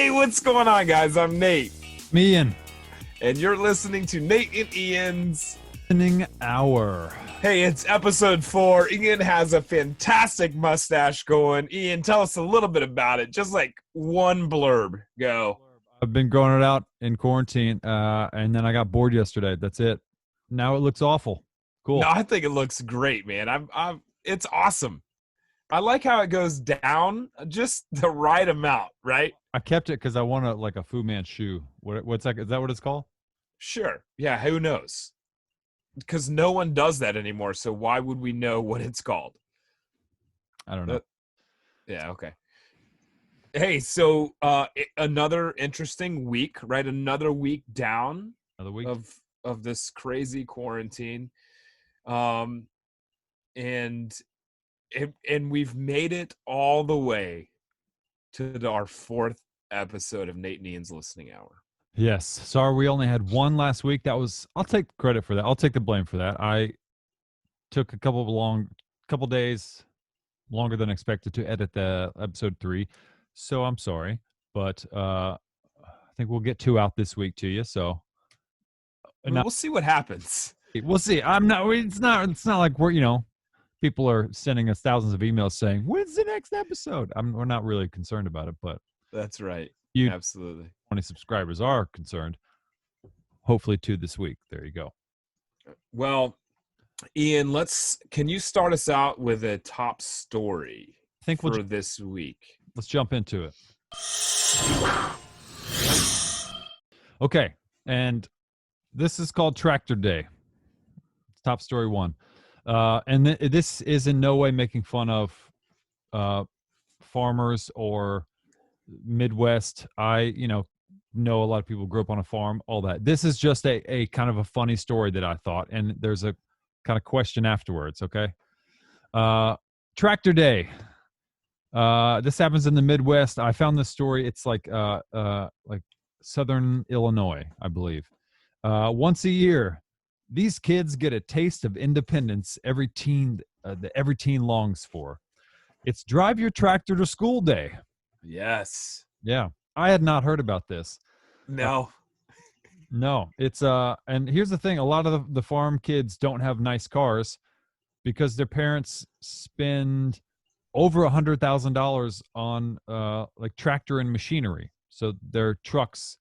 Hey, what's going on, guys? I'm Nate, Me and and you're listening to Nate and Ian's. Listening Hour. Hey, it's episode 4. Ian has a fantastic mustache going. Ian, tell us a little bit about it. Just like one blurb. Go. I've been growing it out in quarantine, and then I got bored yesterday. That's it. Now it looks awful. Cool. No, I think it looks great, man. It's awesome. I like how it goes down just the right amount, right? I kept it because I want a Fu Manchu. What's that? Is that what it's called? Sure. Yeah, who knows? Because no one does that anymore, so why would we know what it's called? I don't know. Yeah, okay. Hey, so another interesting week, right? Another week down Another week. of this crazy quarantine. And we've made it all the way to our 4th episode of Nate and Ian's Listening Hour. Yes. Sorry, we only had one last week. I'll take credit for that. I'll take the blame for that. I took a couple days longer than expected to edit the episode 3. So I'm sorry, but I think we'll get 2 out this week to you. So We'll see what happens. we'll see. It's not like we're, people are sending us thousands of emails saying, when's the next episode? We're not really concerned about it, but That's right. you Absolutely. 20 subscribers are concerned. Hopefully 2 this week. There you go. Well, Ian, can you start us out with a top story I think for this week? Let's jump into it. Okay. And this is called Tractor Day. It's top story 1. And this is in no way making fun of farmers or Midwest. I know a lot of people grew up on a farm, all that. This is just a kind of a funny story that I thought, and there's a kind of question afterwards. Okay. Tractor Day. This happens in the Midwest. I found this story. It's like Southern Illinois, I believe. Once a year, these kids get a taste of independence every teen longs for. It's Drive Your Tractor to School Day. Yes. Yeah. I had not heard about this. No. No. It's and here's the thing, a lot of the farm kids don't have nice cars because their parents spend over $100,000 on like tractor and machinery. So their trucks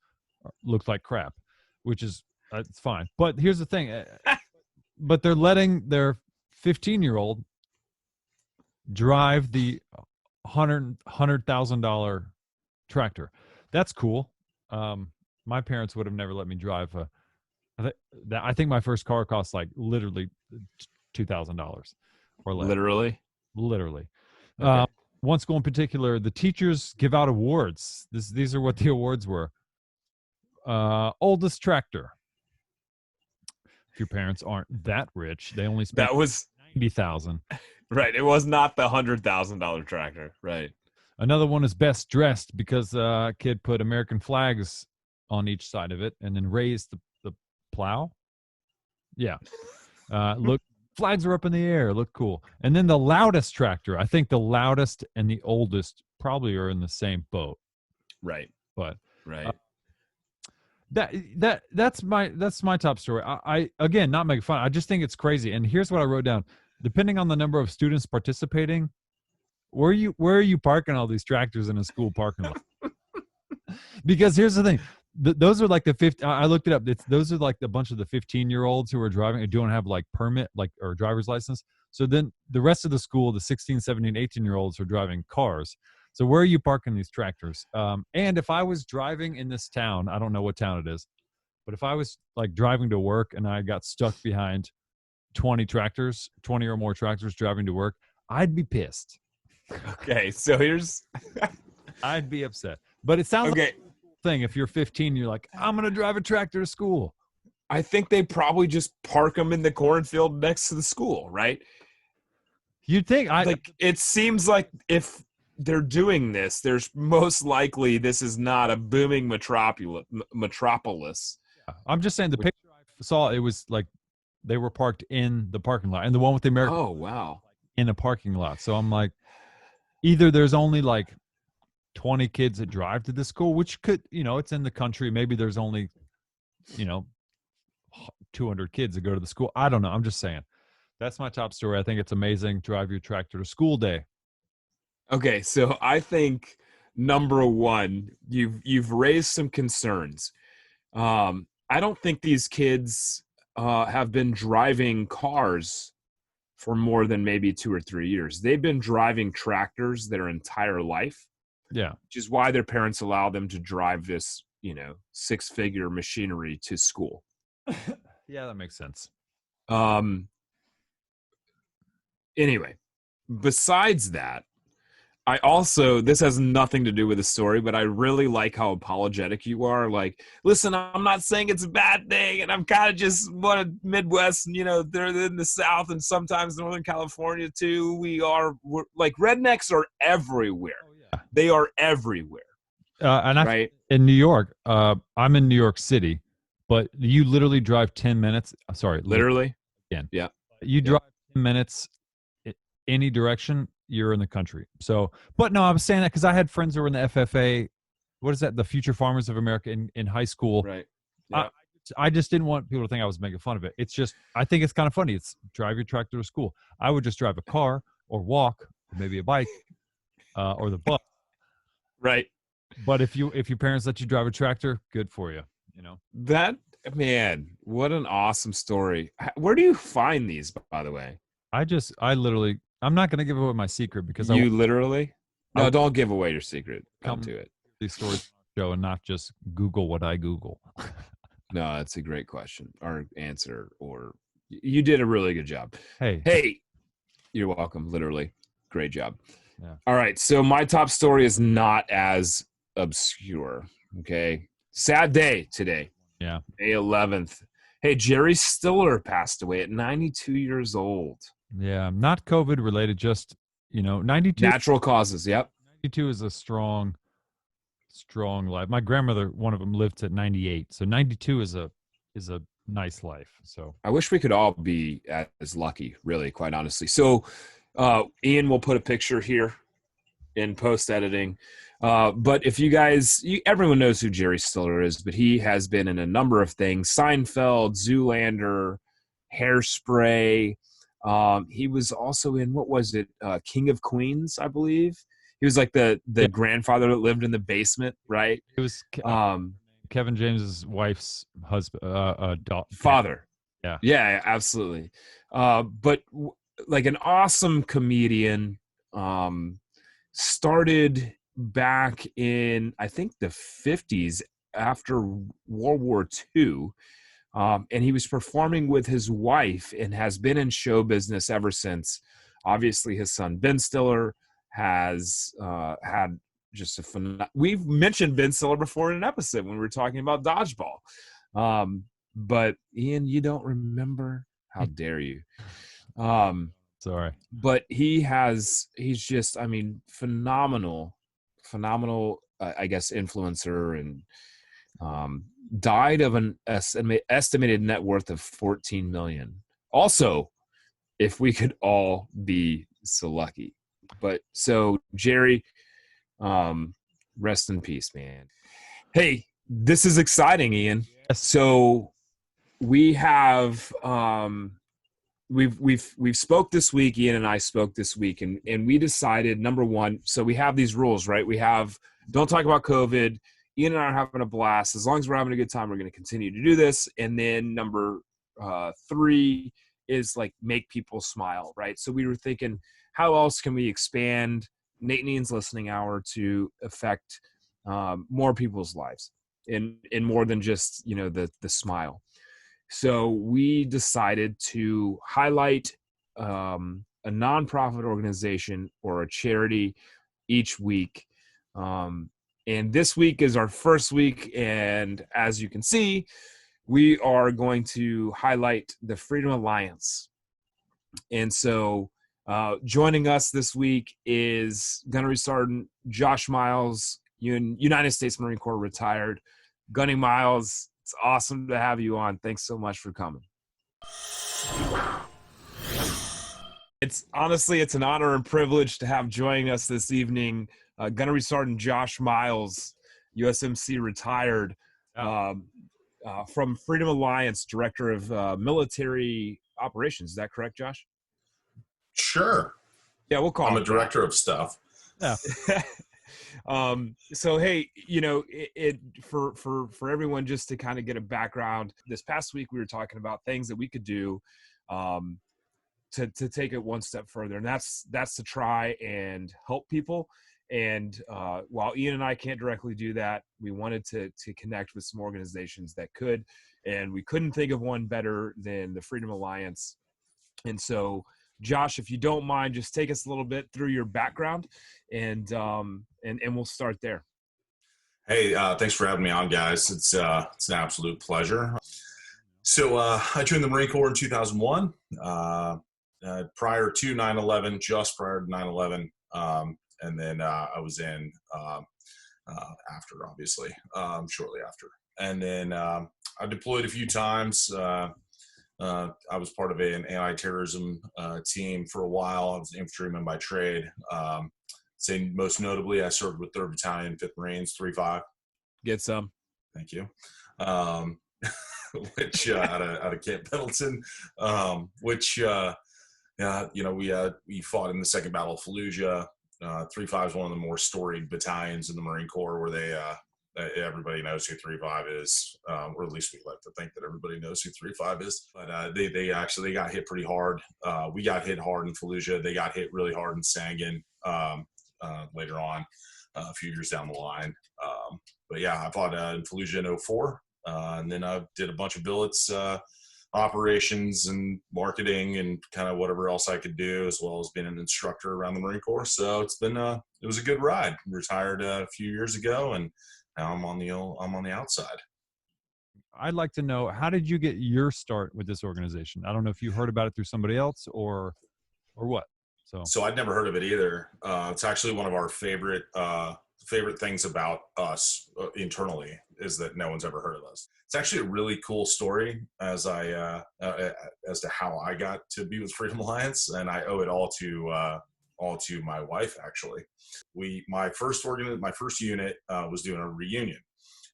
look like crap, which is it's fine. But here's the thing. But they're letting their 15-year-old drive the $100,000 tractor. That's cool. My parents would have never let me drive I think my first car cost like literally $2,000 or less. Literally. Okay. One school in particular, the teachers give out awards. These are what the awards were. Oldest tractor. If your parents aren't that rich, they only spent That was $90,000. right. It was not the $100,000 tractor. Right. Another one is best dressed because a kid put American flags on each side of it and then raised the plow. Yeah. Look, flags are up in the air. Look cool. And then the loudest tractor. I think the loudest and the oldest probably are in the same boat. Right. But Right. that's my top story. I again, not making fun. I just think it's crazy. And here's what I wrote down. Depending on the number of students participating, where are you parking all these tractors in a school parking lot? Because here's the thing. Those are like the 50. I looked it up. Those are like a bunch of the 15-year-olds who are driving and don't have like permit, like or driver's license. So then the rest of the school, the 16, 17, 18-year-olds are driving cars. So where are you parking these tractors? And if I was driving in this town, I don't know what town it is, but if I was like driving to work and I got stuck behind 20 or more tractors driving to work, I'd be pissed. Okay. So I'd be upset. But it sounds okay. like a thing. If you're 15, you're like, I'm going to drive a tractor to school. I think they probably just park them in the cornfield next to the school, right? You'd think. It seems like if they're doing this, there's most likely this is not a booming metropolis. I'm just saying the picture I saw, it was like they were parked in the parking lot. And the one with the American Oh, wow. in a parking lot. So I'm like, either there's only like 20 kids that drive to the school, which could, it's in the country. Maybe there's only, you know, 200 kids that go to the school. I don't know. I'm just saying. That's my top story. I think it's amazing. Drive your tractor to school day. Okay, so I think number one, you've raised some concerns. I don't think these kids have been driving cars for more than maybe 2 or 3 years. They've been driving tractors their entire life. Yeah. Which is why their parents allow them to drive this, 6-figure machinery to school. Yeah, that makes sense. Anyway, besides that, this has nothing to do with the story, but I really like how apologetic you are. Like, listen, I'm not saying it's a bad thing, and I'm kind of just one of Midwest, and, they're in the South and sometimes Northern California too. We're like, rednecks are everywhere. Oh, yeah. They are everywhere. Right? In New York, I'm in New York City, but you literally drive 10 minutes. Sorry. Literally? Again. Yeah. You drive 10 minutes any direction, you're in the country. So, but no, I was saying that because I had friends who were in the FFA. What is that? The Future Farmers of America in high school. Right. Yeah. I just didn't want people to think I was making fun of it. It's just, I think it's kind of funny. It's drive your tractor to school. I would just drive a car or walk, or maybe a bike, or the bus. Right. But if your parents let you drive a tractor, good for you. That, man, what an awesome story. Where do you find these, by the way? I'm not going to give away my secret because literally? No, don't give away your secret. Come to it. These stories show and not just Google what I Google. No, that's a great question or answer. Or you did a really good job. Hey, you're welcome. Literally, great job. Yeah. All right, so my top story is not as obscure. Okay, sad day today. Yeah, May 11th. Hey, Jerry Stiller passed away at 92 years old. Yeah, not COVID related, just 92 natural causes. Yep. 92 is a strong life. My grandmother, one of them, lived to 98, so 92 is a nice life. So I wish we could all be as lucky, really, quite honestly. So Ian will put a picture here in post editing. But if you guys, everyone knows who Jerry Stiller is, but he has been in a number of things: Seinfeld, Zoolander, Hairspray. He was also in, what was it? King of Queens, I believe. He was like the grandfather that lived in the basement, right? It was Kevin James's wife's husband, father. Yeah. Yeah, absolutely. But like an awesome comedian, started back in, I think, the 50s after World War II. And he was performing with his wife and has been in show business ever since. Obviously, his son, Ben Stiller, has had just we've mentioned Ben Stiller before in an episode when we were talking about dodgeball. But Ian, you don't remember? How dare you? Sorry. But he's just, phenomenal, I guess, influencer, and died of an estimated net worth of $14 million. Also, if we could all be so lucky. But so Jerry, rest in peace, man. Hey, this is exciting, Ian. Yes. So we have we've spoke this week. Ian and I spoke this week, and we decided, number one, so we have these rules, right? We have, don't talk about COVID. Ian and I are having a blast. As long as we're having a good time, we're going to continue to do this. And then number 3 is like make people smile, right? So we were thinking, how else can we expand Nate and Ian's listening hour to affect more people's lives in more than just, the smile. So we decided to highlight a nonprofit organization or a charity each week. And this week is our first week. And as you can see, we are going to highlight the Freedom Alliance. And so joining us this week is Gunnery Sergeant Josh Miles, United States Marine Corps retired. Gunny Miles, it's awesome to have you on. Thanks so much for coming. It's an honor and privilege to have joining us this evening Gunnery Sergeant Josh Miles, USMC retired, from Freedom Alliance, Director of Military Operations. Is that correct, Josh? Sure. Yeah, we'll call I'm it a director of stuff. Yeah. So hey, you know, for everyone, just to kind of get a background, this past week we were talking about things that we could do to take it one step further, and that's to try and help people. And while Ian and I can't directly do that, we wanted to connect with some organizations that could, and we couldn't think of one better than the Freedom Alliance. And so, Josh, if you don't mind, just take us a little bit through your background, and we'll start there. Hey, thanks for having me on, guys. It's an absolute pleasure. So I joined the Marine Corps in 2001, prior to 9/11, just prior to 9/11, and then I was in after, obviously, shortly after. And then I deployed a few times. I was part of an anti-terrorism team for a while. I was an infantryman by trade. Say most notably, I served with 3rd Battalion, 5th Marines, 3-5. Get some. Thank you. Which out of Camp Pendleton, which you know, we fought in the Second Battle of Fallujah. 3-5 is one of the more storied battalions in the Marine Corps, where they everybody knows who 3-5 is, or at least we like to think that everybody knows who 3-5 is. But they actually got hit pretty hard. We got hit hard in Fallujah. They got hit really hard in Sangin later on, a few years down the line. But yeah, I fought in Fallujah in 2004, and then I did a bunch of billets operations and marketing and kind of whatever else I could do, as well as being an instructor around the Marine Corps. So it's been it was a good ride. Retired a few years ago, and now I'm on the outside. I'd like to know, how did you get your start with this organization? I don't know if you heard about it through somebody else or what. So I'd never heard of it either. It's actually one of our favorite things about us internally, is that no one's ever heard of us. It's actually a really cool story as to how I got to be with Freedom Alliance, and I owe it all to my wife. Actually, my first unit was doing a reunion.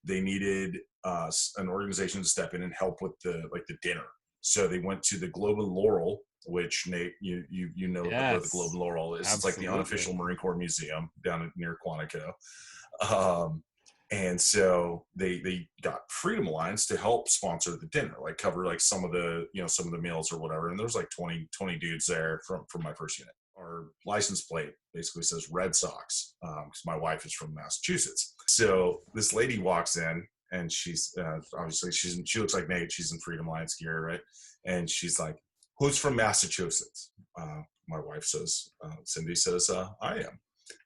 They needed an organization to step in and help with the dinner. So they went to the Globe and Laurel, which Nate, you know, yes, where the Globe and Laurel is. Absolutely. It's like the unofficial Marine Corps museum down near Quantico. And so they got Freedom Alliance to help sponsor the dinner, like cover like some of the meals or whatever. And there was like 20 dudes there from my first unit. Our license plate basically says Red Sox, because my wife is from Massachusetts. So this lady walks in, and she's obviously she looks like Nate. She's in Freedom Alliance gear, right? And she's like, "Who's from Massachusetts?" My wife says, Cindy says, "I am."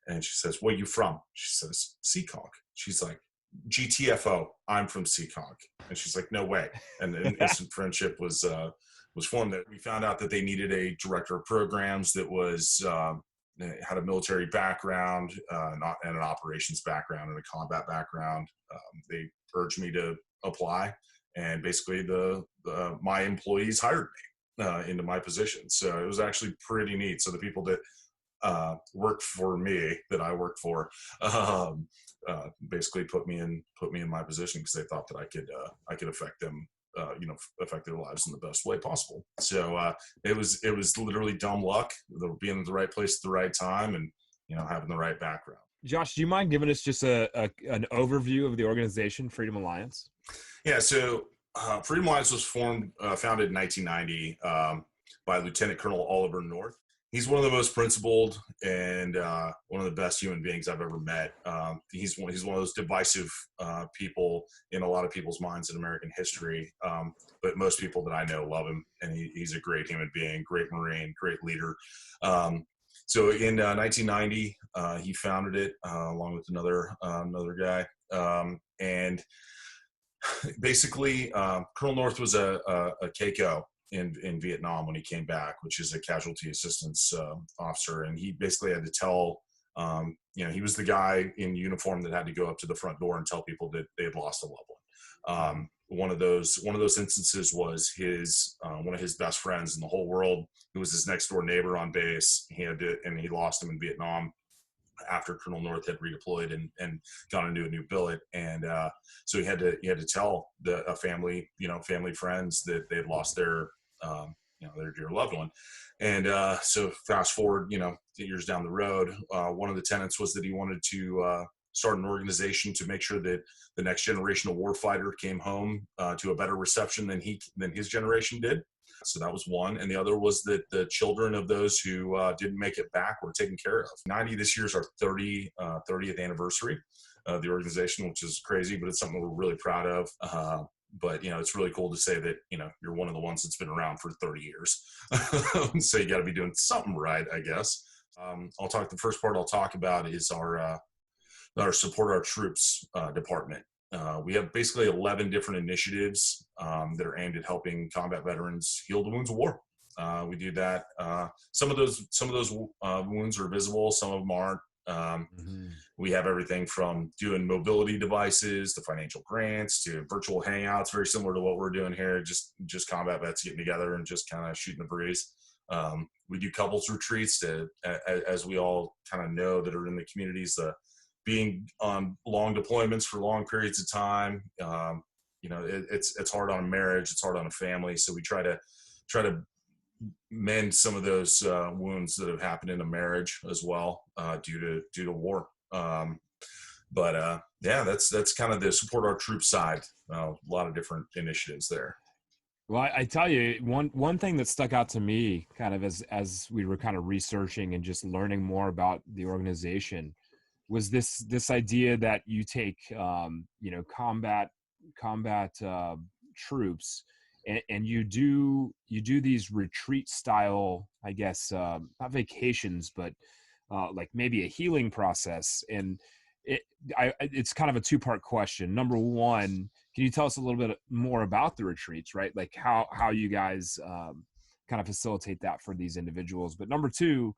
And she says, "Where you from?" She says, "Seekonk." She's like, "GTFO, I'm from Seekonk." And she's like, "No way." And an instant friendship was formed. That we found out that they needed a director of programs that was had a military background, and an operations background, and a combat background. They urged me to apply, and basically my employees hired me into my position. So it was actually pretty neat. So the people that worked for me, that I worked for, basically put me in my position, because they thought that I could affect them, affect their lives in the best way possible. So it was literally dumb luck, being at the right place at the right time, and having the right background. Josh, do you mind giving us just an overview of the organization, Freedom Alliance? Yeah, so Freedom Alliance was founded in 1990 by Lieutenant Colonel Oliver North. He's one of the most principled and one of the best human beings I've ever met. He's one of those divisive people in a lot of people's minds in American history, but most people that I know love him, and he's a great human being, great Marine, great leader. So in 1990, he founded it along with another guy, and basically Colonel North was a KCO in Vietnam when he came back, which is a casualty assistance officer. And he basically had to tell, he was the guy in uniform that had to go up to the front door and tell people that they had lost a loved one. One of those instances was one of his best friends in the whole world, who was his next door neighbor on base. He lost him in Vietnam. after Colonel North had redeployed and gone into a new billet. And so he had to tell a family, family friends that they had lost their, their dear loved one. And so fast forward, 8 years down the road, one of the tenets was that he wanted to start an organization to make sure that the next generation of warfighter came home to a better reception than his generation did. So that was one. And the other was that the children of those who didn't make it back were taken care of. 90 this year is our 30th anniversary of the organization, which is crazy, but it's something we're really proud of. But, it's really cool to say that, you're one of the ones that's been around for 30 years. So you got to be doing something right, I guess. The first part I'll talk about is our Support Our Troops department. We have basically 11 different initiatives that are aimed at helping combat veterans heal the wounds of war. We do that. Some of those wounds are visible. Some of them aren't. We have everything from doing mobility devices to financial grants to virtual hangouts, very similar to what we're doing here. Just combat vets getting together and just kind of shooting the breeze. We do couples retreats as we all kind of know that are in the communities. Being on long deployments for long periods of time, it's hard on a marriage, it's hard on a family. So we try to mend some of those wounds that have happened in a marriage as well due to war. That's kind of the Support Our Troops side. A lot of different initiatives there. Well, I tell you, one thing that stuck out to me kind of as we were kind of researching and just learning more about the organization was this idea that you take combat troops and you do these retreat style, I guess, not vacations, but like maybe a healing process. And it's kind of a two-part question. Number one, can you tell us a little bit more about the retreats, right? Like how you guys kind of facilitate that for these individuals? But number two,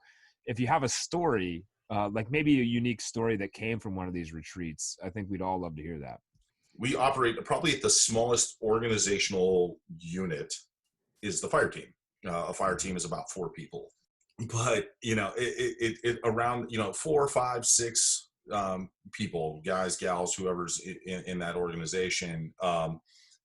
if you have a story, like maybe a unique story that came from one of these retreats, I think we'd all love to hear that. We operate probably at the smallest organizational unit is the fire team. A fire team is about 4 people, but it around 4, 5, 6 people, guys, gals, whoever's in that organization.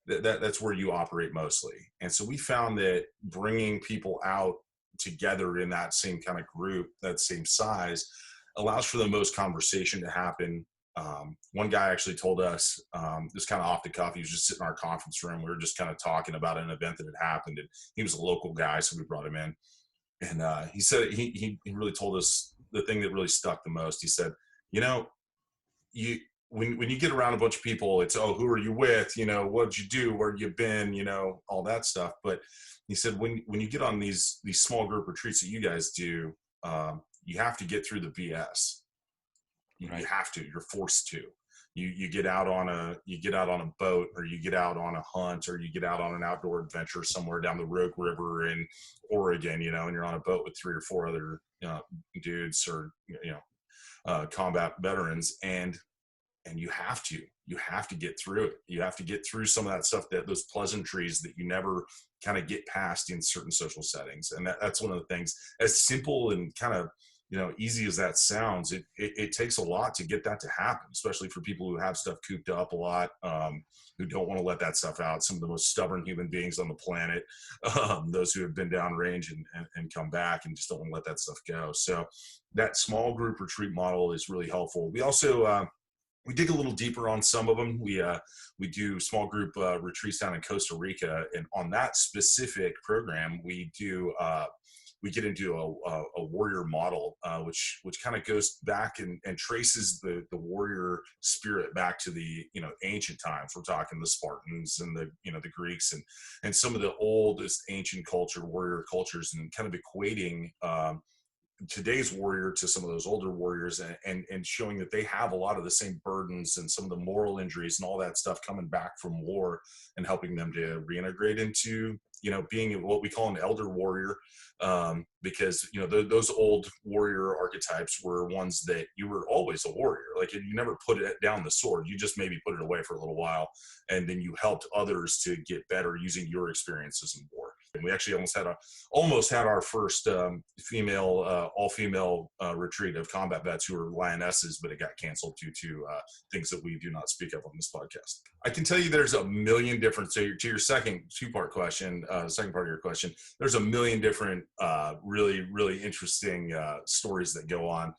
That's where you operate mostly. And so we found that bringing people out together in that same kind of group, that same size, allows for the most conversation to happen. One guy actually told us, this kind of off the cuff, he was just sitting in our conference room. We were just kind of talking about an event that had happened, and he was a local guy, so we brought him in. And he said, he really told us the thing that really stuck the most. He said, when you get around a bunch of people, it's, oh, who are you with? What'd you do? Where'd you been? All that stuff. But he said, when you get on these small group retreats that you guys do, you have to get through the BS. Right. You have to. You're forced to. You get out on a boat, or you get out on a hunt, or you get out on an outdoor adventure somewhere down the Rogue River in Oregon, and you're on a boat with 3 or 4 other dudes or combat veterans, and you have to get through it. You have to get through some of that stuff, those pleasantries that you never kind of get past in certain social settings. And that's one of the things, as simple and kind of easy as that sounds, it takes a lot to get that to happen, especially for people who have stuff cooped up a lot, who don't want to let that stuff out. Some of the most stubborn human beings on the planet, those who have been downrange and come back and just don't want to let that stuff go. So that small group retreat model is really helpful. We also, we dig a little deeper on some of them. We do small group retreats down in Costa Rica, and on that specific program, we get into a warrior model, which kind of goes back and traces the warrior spirit back to the ancient times. We're talking the Spartans and the Greeks and some of the oldest ancient warrior cultures, and kind of equating today's warrior to some of those older warriors, and showing that they have a lot of the same burdens and some of the moral injuries and all that stuff coming back from war, and helping them to reintegrate into being what we call an elder warrior, because those old warrior archetypes were ones that you were always a warrior. Like, you never put it down the sword, you just maybe put it away for a little while, and then you helped others to get better using your experiences in war. We actually almost had our first female, all-female retreat of combat vets who were lionesses, but it got canceled due to things that we do not speak of on this podcast. I can tell you there's a million different, so to your second two-part question, second part of your question, there's a million different really, really interesting stories that go on.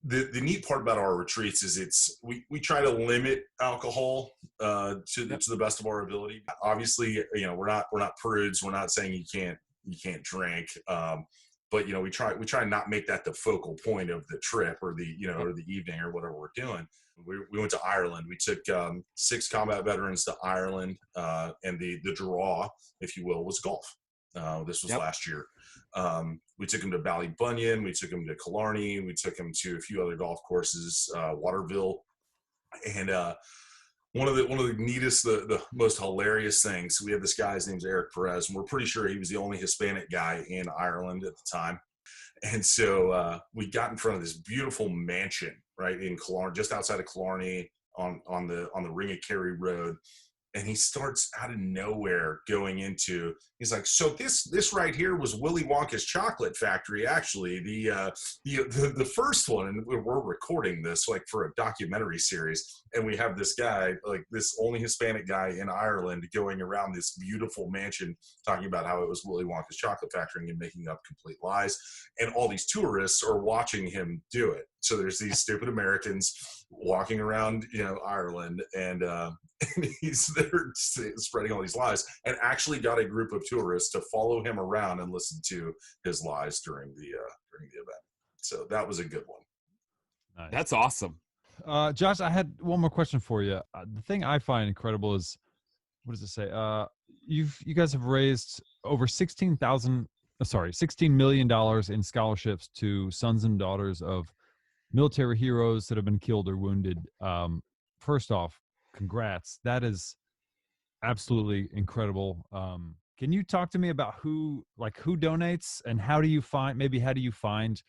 The neat part about our retreats is we try to limit alcohol to the best of our ability. Obviously, we're not prudes. We're not saying you can't drink, but we try not make that the focal point of the trip or the or the evening or whatever we're doing. We went to Ireland. We took 6 combat veterans to Ireland, and the draw, if you will, was golf. This was last year. We took him to Ballybunion. We took him to Killarney. We took him to a few other golf courses, Waterville. And one of the neatest, the most hilarious things, we had this guy, his name's Eric Perez, and we're pretty sure he was the only Hispanic guy in Ireland at the time. And so we got in front of this beautiful mansion, right, in Killarney, just outside of Killarney on the Ring of Kerry Road. And he starts out of nowhere going into, he's like, so this right here was Willy Wonka's chocolate factory, actually, the first one. And we're recording this like for a documentary series. And we have this guy, like this only Hispanic guy in Ireland, going around this beautiful mansion talking about how it was Willy Wonka's chocolate factory and making up complete lies. And all these tourists are watching him do it. So there's these stupid Americans walking around, Ireland, and he's there spreading all these lies, and actually got a group of tourists to follow him around and listen to his lies during the event. So that was a good one. Nice. That's awesome. Josh, I had one more question for you. The thing I find incredible is, what does it say? You guys have raised over $16 million in scholarships to sons and daughters of military heroes that have been killed or wounded. First off, congrats. That is absolutely incredible. Can you talk to me about who donates, and how do you find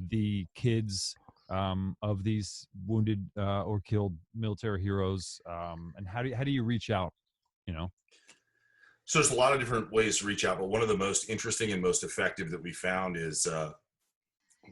the kids of these wounded or killed military heroes, and how do you reach out? So there's a lot of different ways to reach out, but one of the most interesting and most effective that we found is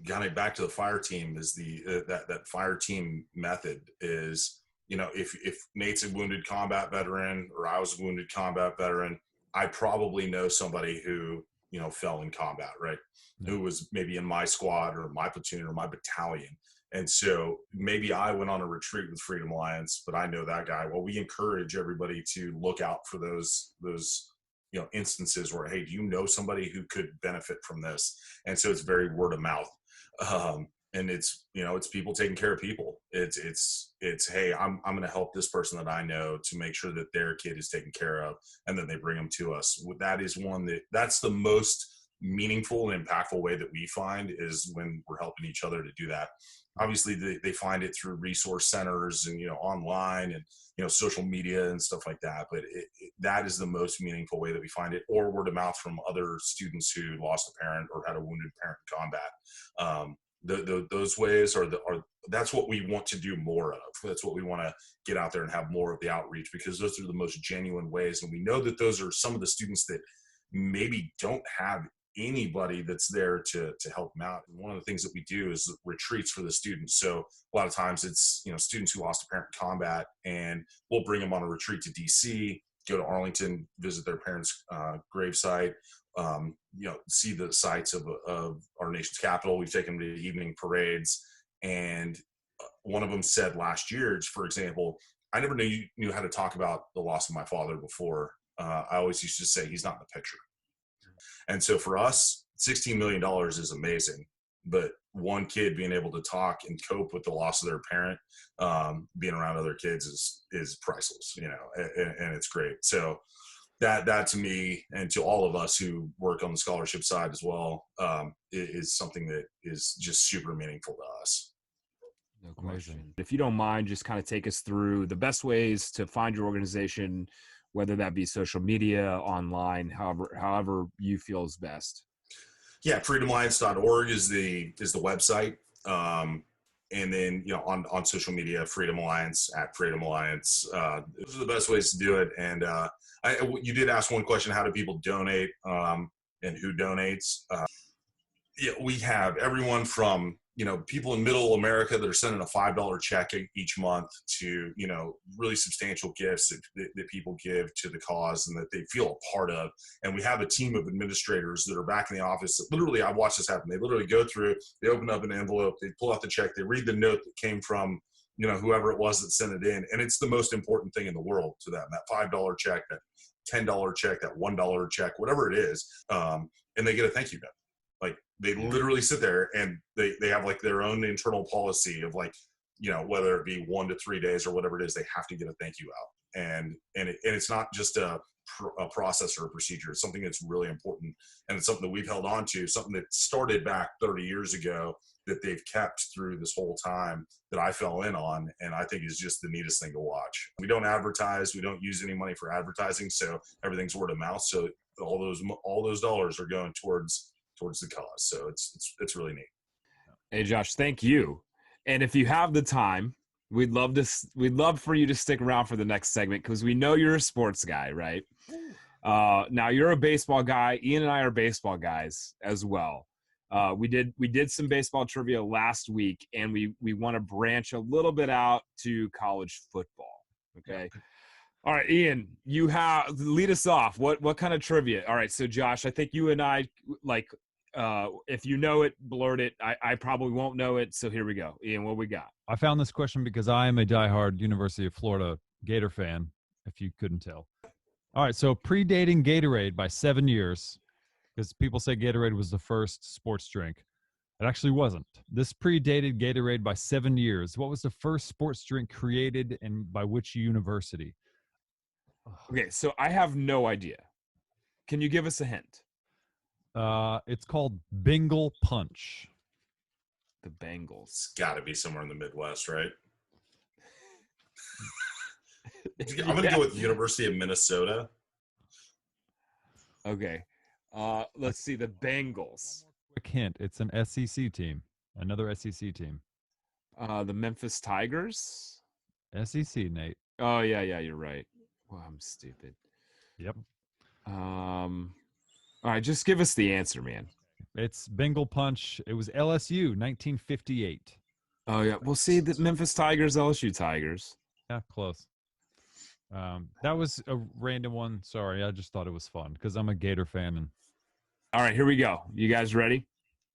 getting back to the fire team is that fire team method is, if Nate's a wounded combat veteran or I was a wounded combat veteran, I probably know somebody who, fell in combat, right? Yeah. Who was maybe in my squad or my platoon or my battalion. And so maybe I went on a retreat with Freedom Alliance, but I know that guy. Well, we encourage everybody to look out for those instances where, hey, do you know somebody who could benefit from this? And so it's very word of mouth. And it's people taking care of people. It's hey, I'm going to help this person that I know to make sure that their kid is taken care of, and then they bring them to us. That is that's the most meaningful and impactful way that we find, is when we're helping each other to do that. Obviously they find it through resource centers and, online and, social media and stuff like that. But that is the most meaningful way that we find it, or word of mouth from other students who lost a parent or had a wounded parent in combat. Those ways that's what we want to do more of. That's what we want to get out there and have more of the outreach, because those are the most genuine ways. And we know that those are some of the students that maybe don't have anybody that's there to help them out. And one of the things that we do is retreats for the students. So a lot of times it's, students who lost a parent in combat, and we'll bring them on a retreat to DC, go to Arlington, visit their parents' gravesite, see the sites of our nation's capital. We've taken them to evening parades. And one of them said last year, for example, I never knew how to talk about the loss of my father before. I always used to say he's not in the picture. And so for us, $16 million is amazing, but one kid being able to talk and cope with the loss of their parent, being around other kids is priceless, and it's great. So that to me, and to all of us who work on the scholarship side as well, is something that is just super meaningful to us. No question. If you don't mind, just kind of take us through the best ways to find your organization, whether that be social media, online, however you feel is best. Yeah, freedomalliance.org is the website. And then, on social media, Freedom Alliance, at Freedom Alliance. Those are the best ways to do it. And you did ask one question: how do people donate, and who donates? Yeah, we have everyone from people in middle America that are sending a $5 check each month to really substantial gifts that people give to the cause and that they feel a part of. And we have a team of administrators that are back in the office that literally, I watched this happen. They literally go through, they open up an envelope, they pull out the check, they read the note that came from whoever it was that sent it in, and it's the most important thing in the world to them. That $5 check, that $10 check, that $1 check, whatever it is, and they get a thank you note. Like, they literally sit there and they have like their own internal policy of like, whether it be 1 to 3 days or whatever it is, they have to get a thank you out. And it's not just a process or a procedure. It's something that's really important. And it's something that we've held on to, something that started back 30 years ago that they've kept through this whole time that I fell in on. And I think is just the neatest thing to watch. We don't advertise. We don't use any money for advertising. So everything's word of mouth. So all those dollars are going towards the cause. So it's really neat. Hey, Josh, thank you. And if you have the time, we'd love for you to stick around for the next segment, because we know you're a sports guy, right? Now you're a baseball guy. Ian and I are baseball guys as well. We did some baseball trivia last week, and we want to branch a little bit out to college football. Okay. All right, Ian, lead us off. What kind of trivia? All right. So Josh, I think you and I, if you know it, blurt it. I probably won't know it. So here we go. Ian, what we got? I found this question because I am a diehard University of Florida Gator fan, if you couldn't tell. All right, so predating Gatorade by 7 years, because people say Gatorade was the first sports drink. It actually wasn't. This predated Gatorade by 7 years. What was the first sports drink created and by which university? Okay, so I have no idea. Can you give us a hint? It's called Bengal Punch. The Bengals. It's got to be somewhere in the Midwest, right? I'm going to go with University of Minnesota. Okay. Let's see. The Bengals. Quick hint. It's an SEC team. Another SEC team. The Memphis Tigers. SEC, Nate. Oh, yeah, you're right. Well, I'm stupid. Yep. All right, just give us the answer, man. It's Bengal Punch. It was LSU, 1958. Oh, yeah. We'll see the Memphis Tigers, LSU Tigers. Yeah, close. That was a random one. Sorry, I just thought it was fun because I'm a Gator fan. And all right, here we go. You guys ready?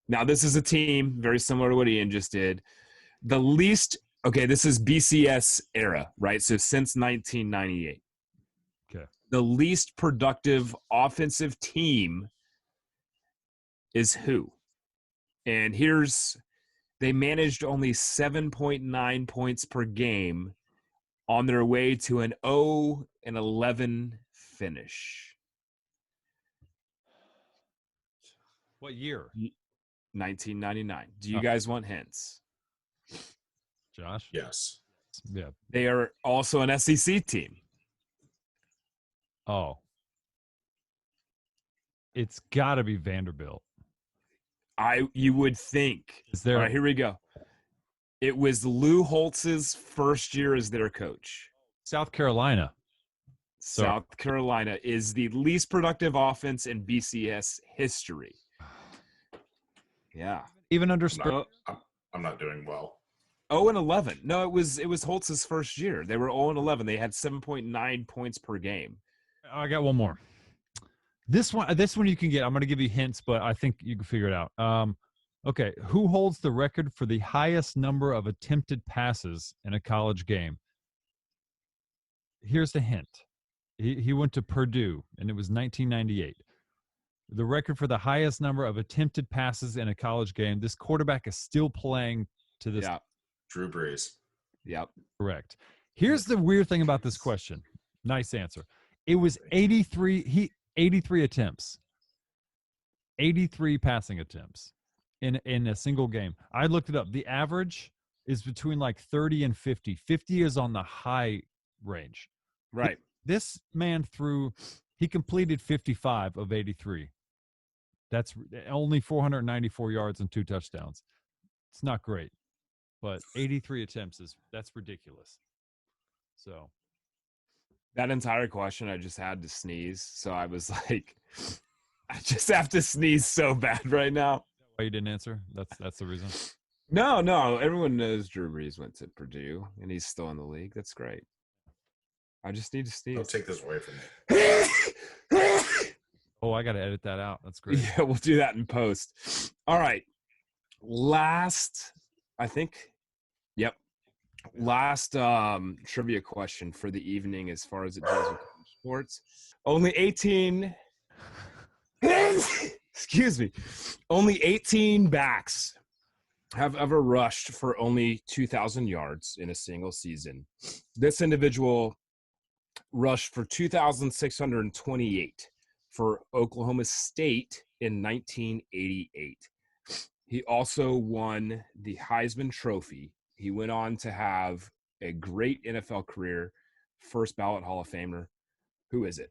Now, this is a team very similar to what Ian just did. This is BCS era, right? So since 1998. Okay. The least productive offensive team is who? And they managed only 7.9 points per game on their way to an 0-11 finish. What year? 1999. Do you guys want hints? Josh? Yes. Yeah. They are also an SEC team. Oh. It's got to be Vanderbilt. You would think. Is there? All right, here we go. It was Lou Holtz's first year as their coach. South Carolina. South Carolina is the least productive offense in BCS history. Yeah. Even under I'm not doing well. 0-11. No, it was Holtz's first year. They were 0-11. They had 7.9 points per game. I got one more. This one you can get. I'm going to give you hints, but I think you can figure it out. Okay, who holds the record for the highest number of attempted passes in a college game? Here's the hint. He went to Purdue, and it was 1998. The record for the highest number of attempted passes in a college game. This quarterback is still playing to this. Yeah. Drew Brees. Yep. Correct. Here's the weird thing about this question. Nice answer. It was 83 attempts. 83 passing attempts in a single game. I looked it up. The average is between like 30 and 50. 50 is on the high range. Right. This man he completed 55 of 83. That's only 494 yards and 2 touchdowns. It's not great. but 83 attempts that's ridiculous. So That entire question, I just had to sneeze. So I was like, I just have to sneeze so bad right now. why you didn't answer? That's the reason. No, everyone knows Drew Brees went to Purdue and he's still in the league. That's great. I just need to sneeze. Don't take this away from me. Oh, I got to edit that out. That's great. Yeah, we'll do that in post. All right. Last trivia question for the evening as far as it deals with sports. Only 18 excuse me. Only 18 backs have ever rushed for only 2,000 yards in a single season. This individual rushed for 2,628 for Oklahoma State in 1988. He also won the Heisman Trophy. He went on to have a great NFL career, first ballot Hall of Famer. Who is it?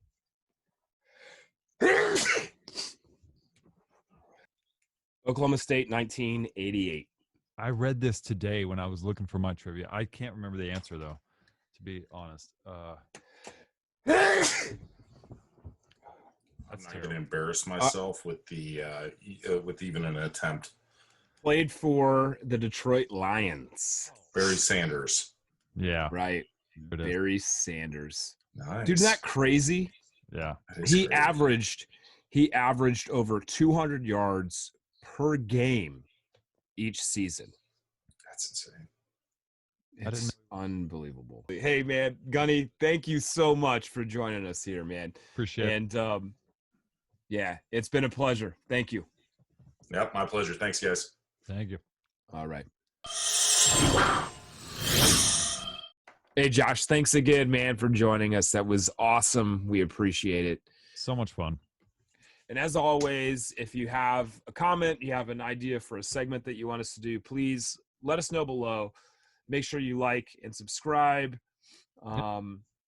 Oklahoma State, 1988. I read this today when I was looking for my trivia. I can't remember the answer though, to be honest. I'm not going to embarrass myself with even an attempt. Played for the Detroit Lions. Barry Sanders. Yeah. Right. It is. Barry Sanders. Nice. Dude, isn't that crazy? Yeah. That is He crazy. averaged over 200 yards per game each season. That's insane. I didn't It's unbelievable. Hey, man, Gunny, thank you so much for joining us here, man. Appreciate it. And yeah, it's been a pleasure. Thank you. Yep, my pleasure. Thanks, guys. Thank you. All right. Hey, Josh, thanks again, man, for joining us. That was awesome. We appreciate it. So much fun. And as always, if you have a comment, you have an idea for a segment that you want us to do, please let us know below. Make sure you like and subscribe.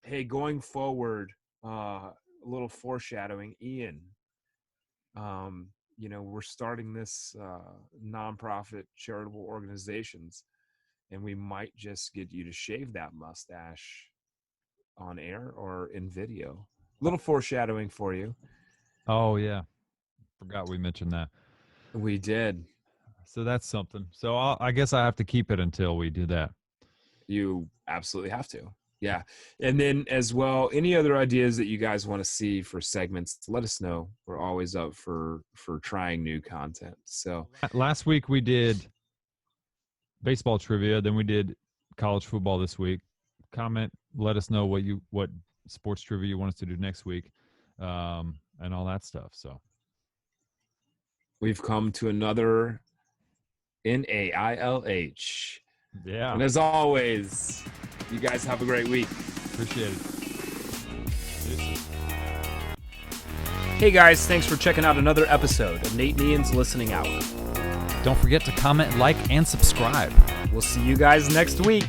Hey, going forward, a little foreshadowing, Ian. We're starting this nonprofit charitable organizations, and we might just get you to shave that mustache on air or in video. Little foreshadowing for you. Oh yeah. Forgot we mentioned that. We did. So that's something. So I guess I have to keep it until we do that. You absolutely have to. Yeah. And then as well, any other ideas that you guys want to see for segments, let us know. We're always up for trying new content. So Last week we did baseball trivia, then we did college football this week. Comment, let us know what sports trivia you want us to do next week, and all that stuff. So we've come to another NAILH. yeah. And as always, you guys have a great week. Appreciate it. Hey guys, thanks for checking out another episode of Nate and Ian's Listening Hour. Don't forget to comment, like, and subscribe. We'll see you guys next week.